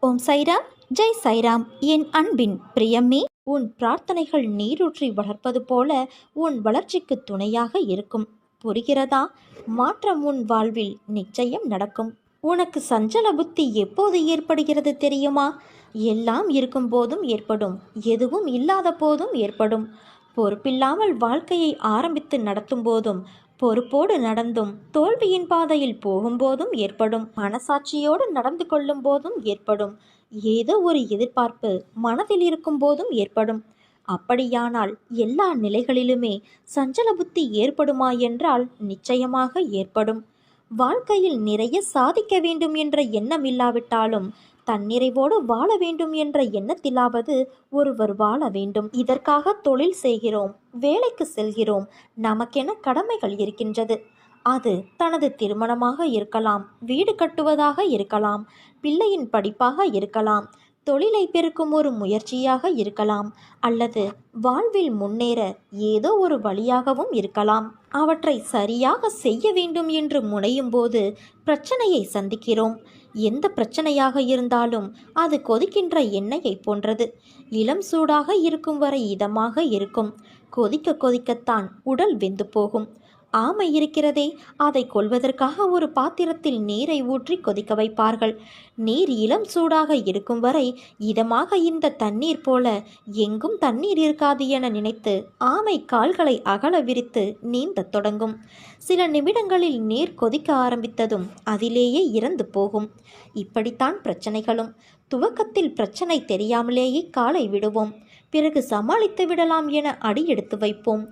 ஓம் சைராம், ஜெய் சைராம். என் அன்பின் பிரியமே, உன் பிரார்த்தனைகள் நீரூற்றி வளர்ப்பது போல உன் வளர்ச்சிக்கு துணையாக இருக்கும். புரிகிறதா? மாற்றம் உன் வாழ்வில் நிச்சயம் நடக்கும். உனக்கு சஞ்சல புத்தி எப்போது ஏற்படுகிறது தெரியுமா? எல்லாம் இருக்கும் போதும் ஏற்படும், எதுவும் இல்லாத போதும் ஏற்படும். பொறுப்பில்லாமல் வாழ்க்கையை ஆரம்பித்து நடத்தும் போதும், பொறுப்போடு நடந்தும் தோல்வியின் பாதையில் போகும்போதும் ஏற்படும். மனசாட்சியோடு நடந்து கொள்ளும் போதும் ஏற்படும். ஏதோ ஒரு எதிர்பார்ப்பு மனதில் இருக்கும் போதும் ஏற்படும். அப்படியானால் எல்லா நிலைகளிலுமே சஞ்சல புத்தி ஏற்படுமா என்றால் நிச்சயமாக ஏற்படும். வாழ்க்கையில் நிறைய சாதிக்க வேண்டும் என்ற எண்ணம் இல்லாவிட்டாலும் தன்னிறைவோடு வாழ வேண்டும் என்ற எண்ணத்திலாவது ஒருவர் வாழ வேண்டும். இதற்காக தொழில் செய்கிறோம், வேலைக்கு செல்கிறோம், நமக்கென கடமைகள் இருக்கின்றது. அது தனது திருமணமாக இருக்கலாம், வீடு கட்டுவதாக இருக்கலாம், பிள்ளையின் படிப்பாக இருக்கலாம், தொழிலை பெருக்கும் ஒரு முயற்சியாக இருக்கலாம், அல்லது வாழ்வில் முன்னேற ஏதோ ஒரு வழியாகவும் இருக்கலாம். அவற்றை சரியாக செய்ய வேண்டும் என்று முனையும் போது பிரச்சனையை சந்திக்கிறோம். எந்த பிரச்சனையாக இருந்தாலும் அது கொதிக்கின்ற எண்ணெயை போன்றது. இளம் சூடாக இருக்கும் வரை இதமாக இருக்கும். கொதிக்க கொதிக்கத்தான் உடல் வெந்து போகும். ஆமை இருக்கிறதே, அதை கொல்வதற்காக ஒரு பாத்திரத்தில் நீரை ஊற்றி கொதிக்க வைப்பார்கள். நீர் இளம் சூடாக இருக்கும் வரை இதமாக இந்த தண்ணீர் போல எங்கும் தண்ணீர் இருக்காது என நினைத்து ஆமை கால்களை அகல விரித்து நீந்த தொடங்கும். சில நிமிடங்களில் நீர் கொதிக்க ஆரம்பித்ததும் அதிலேயே இறந்து போகும். இப்படித்தான் பிரச்சனைகளும். துவக்கத்தில் பிரச்சனை தெரியாமலேயே காலை விடுவோம். பிறகு சமாளித்து விடலாம் என அடி எடுத்து வைப்போம்.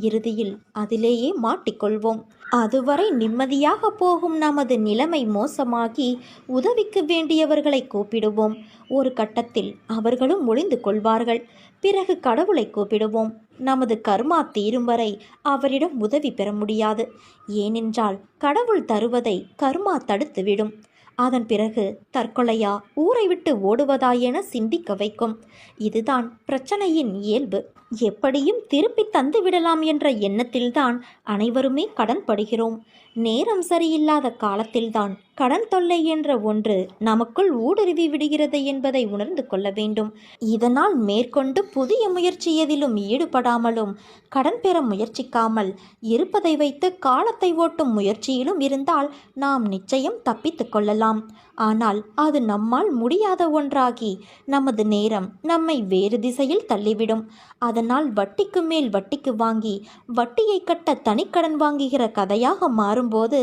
இறுதியில் அதிலேயே மாட்டிக்கொள்வோம். அதுவரை நிம்மதியாக போகும் நமது நிலைமை மோசமாகி உதவிக்கு வேண்டியவர்களை கூப்பிடுவோம். ஒரு கட்டத்தில் அவர்களும் ஒளிந்து கொள்வார்கள். பிறகு கடவுளை கூப்பிடுவோம். நமது கர்மா தீரும் வரை அவரிடம் உதவி பெற முடியாது. ஏனென்றால் கடவுள் தருவதை கர்மா தடுத்துவிடும். அதன் பிறகு தற்கொலையா, ஊரை விட்டு ஓடுவதா என சிந்திக்க வைக்கும். இதுதான் பிரச்சனையின் இயல்பு. எப்படியும் திருப்பி தந்து விடலாம் என்ற எண்ணத்தில்தான் அனைவருமே கடன் படுகிறோம். நேரம் சரியில்லாத காலத்தில்தான் கடன் தொல்லை என்ற ஒன்று நமக்குள் ஊடுருவி விடுகிறது என்பதை உணர்ந்து கொள்ள வேண்டும். இதனால் மேற்கொண்டு புதிய முயற்சி எதிலும் ஈடுபடாமலும் கடன் பெற முயற்சிக்காமல் இருப்பதை வைத்து காலத்தை ஓட்டும் முயற்சியிலும் இருந்தால் நாம் நிச்சயம் தப்பித்து கொள்ளலாம். ஆனால் அது நம்மால் முடியாத ஒன்றாகி நமது நேரம் நம்மை வேறு திசையில் தள்ளிவிடும். அதனால் வட்டிக்கு மேல் வட்டிக்கு வாங்கி வட்டியை கட்ட தனிக்கடன் வாங்குகிற கதையாக மாறும்போது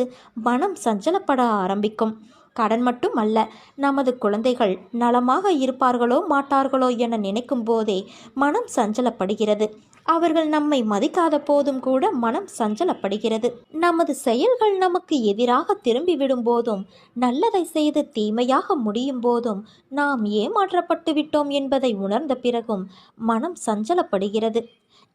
மனம் சஞ்சலப்பட ஆரம்பிக்கும். கடன் மட்டும் அல்ல, நமது குழந்தைகள் நலமாக இருப்பார்களோ மாட்டார்களோ என நினைக்கும் போதே மனம் சஞ்சலப்படுகிறது. அவர்கள் நம்மை மதிக்காத போதும் கூட மனம் சஞ்சலப்படுகிறது. நமது செயல்கள் நமக்கு எதிராக திரும்பிவிடும் போதும், நல்லதை செய்து தீமையாக முடியும் போதும், நாம் ஏமாற்றப்பட்டு விட்டோம் என்பதை உணர்ந்த பிறகும் மனம் சஞ்சலப்படுகிறது.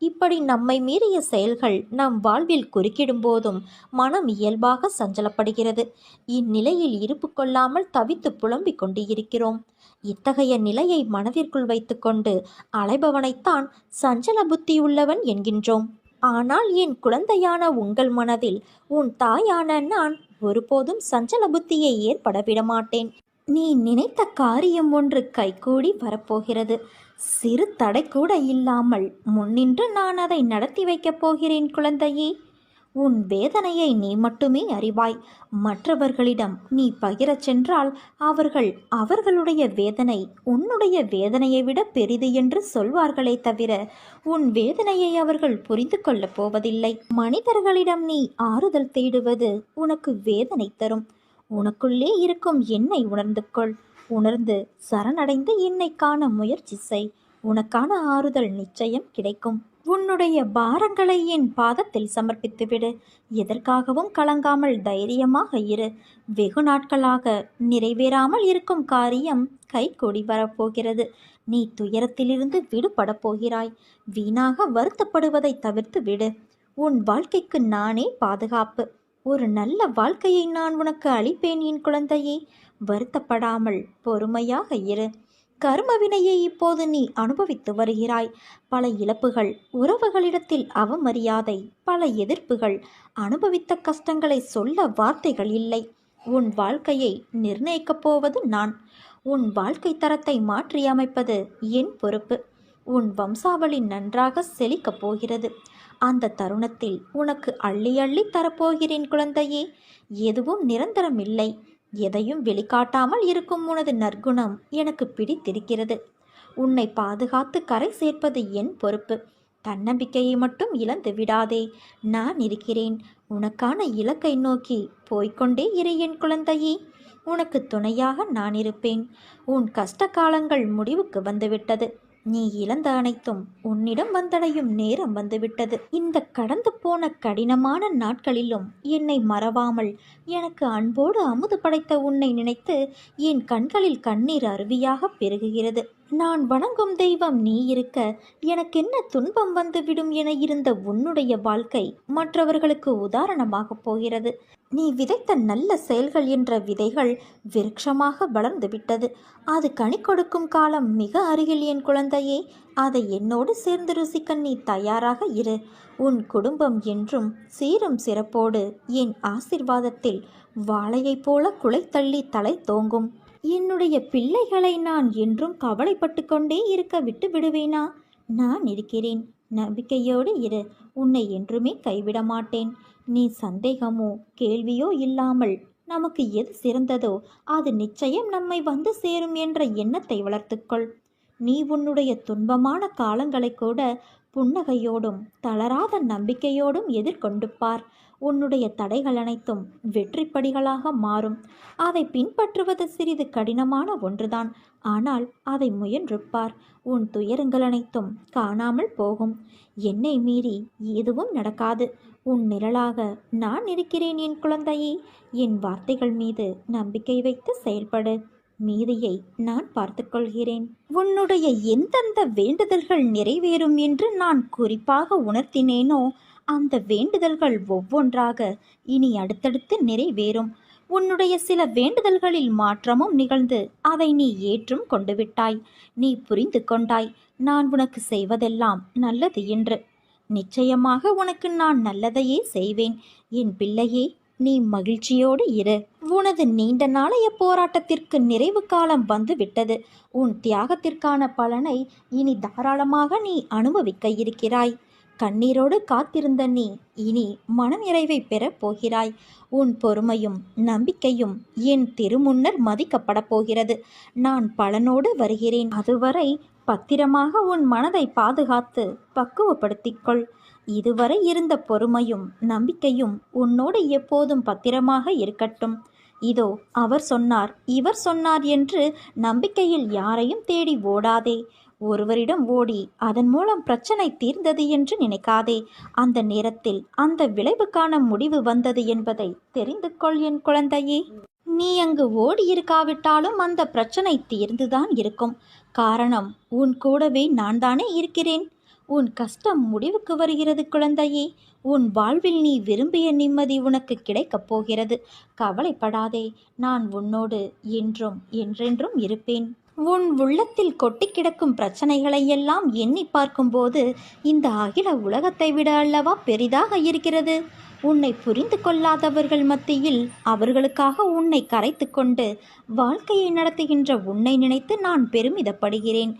இப்படி நம்மை மீறிய செயல்கள் நம் வாழ்வில் குறுக்கிடும் போதும் மனம் இயல்பாக சஞ்சலப்படுகிறது. இந்நிலையில் இருப்பு கொள்ளாமல் தவித்து புலம்பிக் கொண்டு இருக்கிறோம். இத்தகைய நிலையை மனதிற்குள் வைத்துக்கொண்டு அலைபவனைத்தான் சஞ்சல புத்தியுள்ளவன் என்கின்றோம். ஆனால் என் குழந்தையான உங்கள் மனதில் உன் தாயான நான் ஒருபோதும் சஞ்சல புத்தியை ஏற்பட விடமாட்டேன். நீ நினைத்த காரியம் ஒன்று கைகூடி வரப்போகிறது. சிறு தடை கூட இல்லாமல் முன்னின்று நான் அதை நடத்தி வைக்கப் போகிறேன் குழந்தையே. உன் வேதனையை நீ மட்டுமே அறிவாய். மற்றவர்களிடம் நீ பகிரச் சென்றால் அவர்கள் அவர்களுடைய வேதனை உன்னுடைய வேதனையை விட பெரிது என்று சொல்வார்களே தவிர உன் வேதனையை அவர்கள் புரிந்து கொள்ளப் போவதில்லை. மனிதர்களிடம் நீ ஆறுதல் தேடுவது உனக்கு வேதனை தரும். உனக்குள்ளே இருக்கும் என்னை உணர்ந்து கொள். உணர்ந்து சரணடைந்து என்னை காண முயற்சி செய். உனக்கான ஆறுதல் நிச்சயம் கிடைக்கும். உன்னுடைய பாரங்களை என் பாதத்தில் சமர்ப்பித்துவிடு. எதற்காகவும் கலங்காமல் தைரியமாக இரு. வெகு நாட்களாக நிறைவேறாமல் இருக்கும் காரியம் கைகூடி வரப்போகிறது. நீ துயரத்திலிருந்து விடுபட போகிறாய். வீணாக வருத்தப்படுவதை தவிர்த்து விடு. உன் வாழ்க்கைக்கு நானே பாதுகாப்பு. ஒரு நல்ல வாழ்க்கையை நான் உனக்கு அளிப்பேன் என் குழந்தையே. வருத்தப்படாமல் பொறுமையாக இரு. கர்மவினையை இப்போது நீ அனுபவித்து வருகிறாய். பல இழப்புகள், உறவுகளிடத்தில் அவமரியாதை, பல எதிர்ப்புகள். அனுபவித்த கஷ்டங்களை சொல்ல வார்த்தைகள் இல்லை. உன் வாழ்க்கையை நிர்ணயிக்கப் போவது நான். உன் வாழ்க்கை தரத்தை மாற்றியமைப்பது என் பொறுப்பு. உன் வம்சாவளி நன்றாக செழிக்கப் போகிறது. அந்த தருணத்தில் உனக்கு அள்ளி அள்ளி தரப்போகிறேன் குழந்தையே. எதுவும் நிரந்தரமில்லை. எதையும் வெளிக்காட்டாமல் இருக்கும் உனது நற்குணம் எனக்கு பிடித்திருக்கிறது. உன்னை பாதுகாத்து கரை சேர்ப்பது என் பொறுப்பு. தன்னம்பிக்கையை மட்டும் இழந்து விடாதே. நான் இருக்கிறேன். உனக்கான இலக்கை நோக்கி போய்கொண்டே இரு என் குழந்தையே. உனக்கு துணையாக நான் இருப்பேன். உன் கஷ்ட காலங்கள் முடிவுக்கு வந்துவிட்டது. நீ இழந்த அனைத்தும் உன்னிடம் வந்தடையும் நேரம் வந்துவிட்டது. இந்த கடந்து போன கடினமான நாட்களிலும் என்னை மறவாமல் எனக்கு அன்போடு அமுது படைத்த உன்னை நினைத்து என் கண்களில் கண்ணீர் அருவியாக பெருகுகிறது. நான் வணங்கும் தெய்வம் நீ இருக்க எனக்கென்ன துன்பம் வந்துவிடும் என இருந்த உன்னுடைய வாழ்க்கை மற்றவர்களுக்கு உதாரணமாக போகிறது. நீ விதைத்த நல்ல செயல்கள் என்ற விதைகள் விருட்சமாக வளர்ந்து விட்டது. அது கனி கொடுக்கும் காலம் மிக அருகில் என் குழந்தையே. அதை என்னோடு சேர்ந்து ருசிக்க நீ தயாராக இரு. உன் குடும்பம் என்றும் சீரும் சிறப்போடு என் ஆசிர்வாதத்தில் வாழையைப் போல குலை தள்ளி தலை தோங்கும். என்னுடைய பிள்ளைகளை நான் என்றும் கவலைப்பட்டு கொண்டே இருக்க விட்டு விடுவேனா? நான் இருக்கிறேன். நம்பிக்கையோடு இரு. உன்னை என்றுமே கைவிட மாட்டேன். நீ சந்தேகமோ கேள்வியோ இல்லாமல் நமக்கு எது சிறந்ததோ அது நிச்சயம் நம்மை வந்து சேரும் என்ற எண்ணத்தை வளர்த்துக்கொள். நீ உன்னுடைய துன்பமான காலங்களை கூட புன்னகையோடும் தளராத நம்பிக்கையோடும் எதிர்கொண்டு பார். உன்னுடைய தடைகள் அனைத்தும் வெற்றிப்படிகளாக மாறும். அதை பின்பற்றுவது சிறிது கடினமான ஒன்றுதான். ஆனால் அதை முயன்று பார். உன் துயரங்கள் அனைத்தும் காணாமல் போகும். என்னை மீறி எதுவும் நடக்காது. உன் நிழலாக நான் இருக்கிறேன் என் குழந்தையே. என் வார்த்தைகள் மீது நம்பிக்கை வைத்து செயல்படு. மீதியை நான் பார்த்துக்கொள்கிறேன். உன்னுடைய எந்தெந்த வேண்டுதல்கள் நிறைவேறும் என்று நான் குறிப்பாக உணர்த்தினேனோ அந்த வேண்டுதல்கள் ஒவ்வொன்றாக இனி அடுத்தடுத்து நிறைவேறும். உன்னுடைய சில வேண்டுதல்களில் மாற்றமும் நிகழ்ந்து அதை நீ ஏற்றும் கொண்டு விட்டாய். நீ புரிந்து கொண்டாய் நான் உனக்கு செய்வதெல்லாம் நல்லது என்று. நிச்சயமாக உனக்கு நான் நல்லதையே செய்வேன். என் பிள்ளையே, நீ மகிழ்ச்சியோடு இரு. உனது நீண்ட நாளைய போராட்டத்திற்கு நிறைவு காலம் வந்து விட்டது. உன் தியாகத்திற்கான பலனை இனி தாராளமாக நீ அனுபவிக்க இருக்கிறாய். கண்ணீரோடு காத்திருந்த நீ இனி மனநிறைவை பெறப் போகிறாய். உன் பொறுமையும் நம்பிக்கையும் என் திருமுன்னர் மதிக்கப்பட போகிறது. நான் பலனோடு வருகிறேன். அதுவரை பத்திரமாக உன் மனதை பாதுகாத்து பக்குவப்படுத்திக்கொள். இதுவரை இருந்த பொறுமையும் நம்பிக்கையும் உன்னோடு எப்போதும் பத்திரமாக இருக்கட்டும். இதோ அவர் சொன்னார் இவர் சொன்னார் என்று நம்பிக்கையில் யாரையும் தேடி ஓடாதே. ஒருவரிடம் ஓடி அதன் மூலம் பிரச்சனை தீர்ந்தது என்று நினைக்காதே. அந்த நேரத்தில் அந்த விளைவுக்கான முடிவு வந்தது என்பதை தெரிந்து கொள் என் குழந்தையே. நீ அங்கு ஓடி இருக்காவிட்டாலும் அந்த பிரச்சனை தீர்ந்துதான் இருக்கும். காரணம், உன் கூடவே நான் தானே இருக்கிறேன். உன் கஷ்டம் முடிவுக்கு வருகிறது குழந்தையே. உன் வாழ்வில் நீ விரும்பிய நிம்மதி உனக்கு கிடைக்கப் போகிறது. கவலைப்படாதே. நான் உன்னோடு என்றும் என்றென்றும் இருப்பேன். உன் உள்ளத்தில் கொட்டி கிடக்கும் பிரச்சனைகளை எல்லாம் எண்ணி பார்க்கும்போது இந்த அகில உலகத்தை விட அல்லவா பெரிதாக இருக்கிறது. உன்னை புரிந்து கொள்ளாதவர்கள் மத்தியில் அவர்களுக்காக உன்னை கரைத்து கொண்டு வாழ்க்கையை நடத்துகின்ற உன்னை நினைத்து நான் பெருமிதப்படுகிறேன்.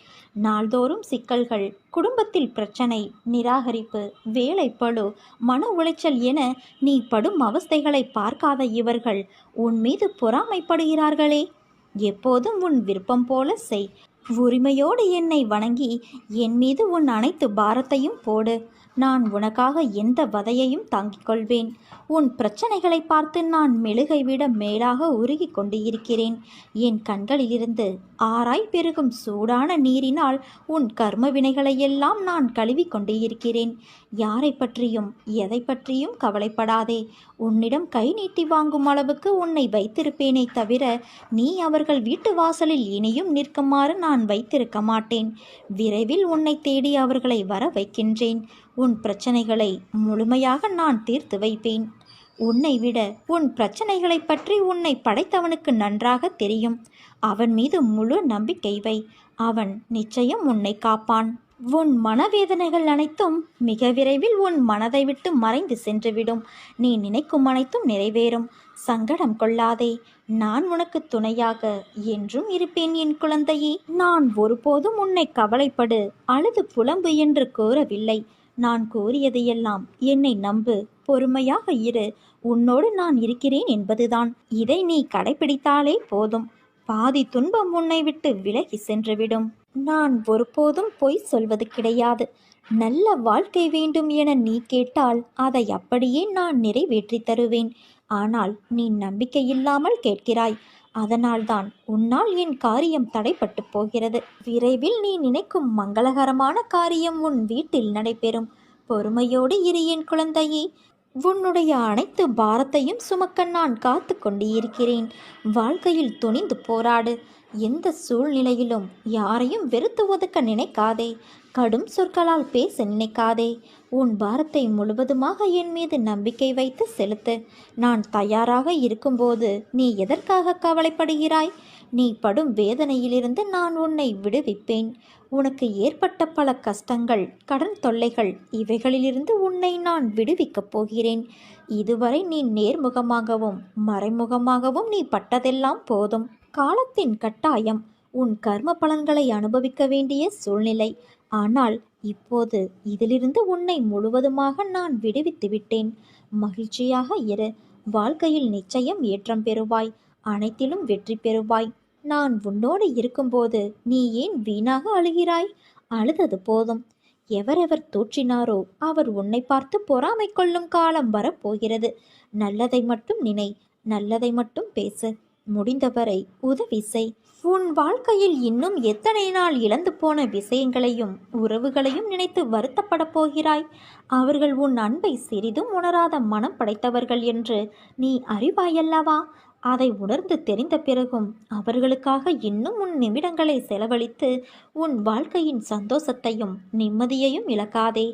நாள்தோறும் சிக்கல்கள், குடும்பத்தில் பிரச்சனை, நிராகரிப்பு, வேலைப்பளு, மன உளைச்சல் என நீ படும் அவஸ்தைகளை பார்க்காத இவர்கள் உன் மீது பொறாமைப்படுகிறார்களே. எப்போதும் உன் விருப்பம் போல செய். உரிமையோடு என்னை வணங்கி என் மீது உன் அனைத்து பாரத்தையும் போடு. நான் உனக்காக எந்த வதையையும் தாங்கிக் கொள்வேன். உன் பிரச்சனைகளை பார்த்து நான் மெழுகை விட மேலாக உருகி கொண்டு இருக்கிறேன். என் கண்களிலிருந்து ஆராய் பெருகும் சூடான நீரினால் உன் கர்ம வினைகளையெல்லாம் நான் கழுவி கொண்டு இருக்கிறேன். யாரை பற்றியும் எதை பற்றியும் கவலைப்படாதே. உன்னிடம் கை நீட்டி வாங்கும் அளவுக்கு உன்னை வைத்திருப்பேனே தவிர நீ அவர்கள் வீட்டு வாசலில் இனியும் நிற்குமாறு நான் வைத்திருக்க மாட்டேன். விரைவில் உன்னை தேடி அவர்களை வர வைக்கின்றேன். உன் பிரச்சனைகளை முழுமையாக நான் தீர்த்து வைப்பேன். உன்னை விட உன் பிரச்சனைகளை பற்றி உன்னை படைத்தவனுக்கு நன்றாக தெரியும். அவன் மீது முழு நம்பிக்கை வை. அவன் நிச்சயம் உன்னை காப்பான். உன் மனவேதனைகள் அனைத்தும் மிக விரைவில் உன் மனதை விட்டு மறைந்து சென்றுவிடும். நீ நினைக்கும் அனைத்தும் நிறைவேறும். சங்கடம் கொள்ளாதே. நான் உனக்கு துணையாக என்றும் இருப்பேன் என் குழந்தையே. நான் ஒருபோதும் உன்னை கவலைப்படு, அழுது புலம்பு என்று கூறவில்லை. நான் கூறியதையெல்லாம் என்னை நம்பு, பொறுமையாக இரு, உன்னோடு நான் இருக்கிறேன் என்பதுதான். இதை நீ கடைபிடித்தாலே போதும். பாதி துன்பம் உன்னை விட்டு விலகி சென்றுவிடும். நான் ஒருபோதும் பொய் சொல்வது கிடையாது. நல்ல வாழ்க்கை வேண்டும் என நீ கேட்டால் அதை அப்படியே நான் நிறைவேற்றி தருவேன். ஆனால் நீ நம்பிக்கை இல்லாமல் கேட்கிறாய். அதனால்தான் உன்னால் என் காரியம் தடைப்பட்டு போகிறது. விரைவில் நீ நினைக்கும் மங்களகரமான காரியம் உன் வீட்டில் நடைபெறும். பொறுமையோடு இரு என் குழந்தையே. உன்னுடைய அனைத்து பாரத்தையும் சுமக்க நான் காத்து கொண்டு இருக்கிறேன். வாழ்க்கையில் துணிந்து போராடு. எந்த சூழ்நிலையிலும் யாரையும் வெறுத்து ஒதுக்க நினைக்காதே. கடும் சொற்களால் பேச நினைக்காதே. உன் பாரத்தை முழுவதுமாக என் மீது நம்பிக்கை வைத்து செலுத்து. நான் தயாராக இருக்கும்போது நீ எதற்காக கவலைப்படுகிறாய்? நீ படும் வேதனையிலிருந்து நான் உன்னை விடுவிப்பேன். உனக்கு ஏற்பட்ட பல கஷ்டங்கள், கடன் தொல்லைகள், இவைகளிலிருந்து உன்னை நான் விடுவிக்கப் போகிறேன். இதுவரை நீ நேர்முகமாகவும் மறைமுகமாகவும் நீ பட்டதெல்லாம் போதும். காலத்தின் கட்டாயம், உன் கர்ம பலன்களை அனுபவிக்க வேண்டிய சூழ்நிலை. ஆனால் இப்போது இதிலிருந்து உன்னை முழுவதுமாக நான் விடுவித்து விட்டேன். மகிழ்ச்சியாக இரு. வாழ்க்கையில் நிச்சயம் ஏற்றம் பெறுவாய். அனைத்திலும் வெற்றி பெறுவாய். நான் உன்னோடு இருக்கும்போது நீ ஏன் வீணாக அழுகிறாய்? அழுதது போதும். எவரெவர் தூற்றினாரோ அவர் உன்னை பார்த்து பொறாமை கொள்ளும் காலம் வரப்போகிறது. நல்லதை மட்டும் நினை, நல்லதை மட்டும் பேசு. முடிந்தவரை உதவி செய். உன் வாழ்க்கையில் இன்னும் எத்தனை நாள் இழந்து போன விஷயங்களையும் உறவுகளையும் நினைத்து வருத்தப்பட போகிறாய்? அவர்கள் உன் அன்பை சிறிதும் உணராத மனம் படைத்தவர்கள் என்று நீ அறிவாயல்லவா? அதை உணர்ந்து தெரிந்த பிறகும் அவர்களுக்காக இன்னும் உன் நிமிடங்களை செலவழித்து உன் வாழ்க்கையின் சந்தோஷத்தையும் நிம்மதியையும் இழக்காதே.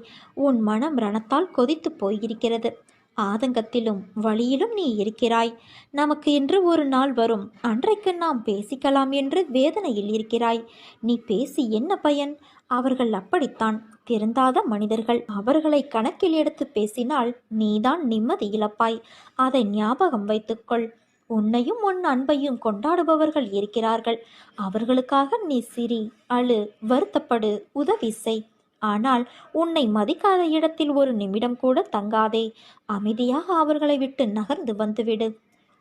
உன் மனம் ரணத்தால் கொதித்து போயிருக்கிறது. ஆதங்கத்திலும் வழியிலும் நீ இருக்கிறாய். நமக்கு என்று ஒரு நாள் வரும், அன்றைக்கு நாம் பேசிக்கலாம் என்று வேதனையில் இருக்கிறாய். நீ பேசி என்ன பயன்? அவர்கள் அப்படித்தான், திருந்தாத மனிதர்கள். அவர்களை கணக்கில் எடுத்து பேசினால் நீதான் நிம்மதி இழப்பாய். அதை ஞாபகம் வைத்துக்கொள். உன்னையும் உன் அன்பையும் கொண்டாடுபவர்கள் இருக்கிறார்கள். அவர்களுக்காக நீ சிரி, அழு, வருத்தப்படு, உதவி செய். ஆனால் உன்னை மதிக்காத இடத்தில் ஒரு நிமிடம் கூட தங்காதே. அமைதியாக அவர்களை விட்டு நகர்ந்து வந்துவிடு.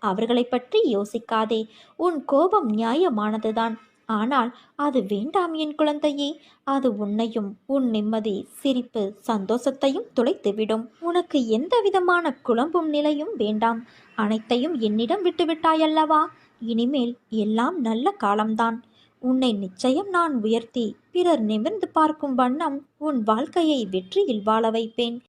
அவர்களை பற்றி யோசிக்காதே. உன் கோபம் நியாயமானதுதான். ஆனால் அது வேண்டாம் என் குழந்தையே. அது உன்னையும் உன் நிம்மதி, சிரிப்பு, சந்தோஷத்தையும் துளைத்துவிடும். உனக்கு எந்த விதமான குழம்பும் நிலையும் வேண்டாம். அனைத்தையும் என்னிடம் விட்டுவிட்டாயல்லவா? இனிமேல் எல்லாம் நல்ல காலம்தான். உன்னை நிச்சயம் நான் உயர்த்தி பிறர் நிமிர்ந்து பார்க்கும் வண்ணம் உன் வாழ்க்கையை வெற்றியில் வாழ வைப்பேன்.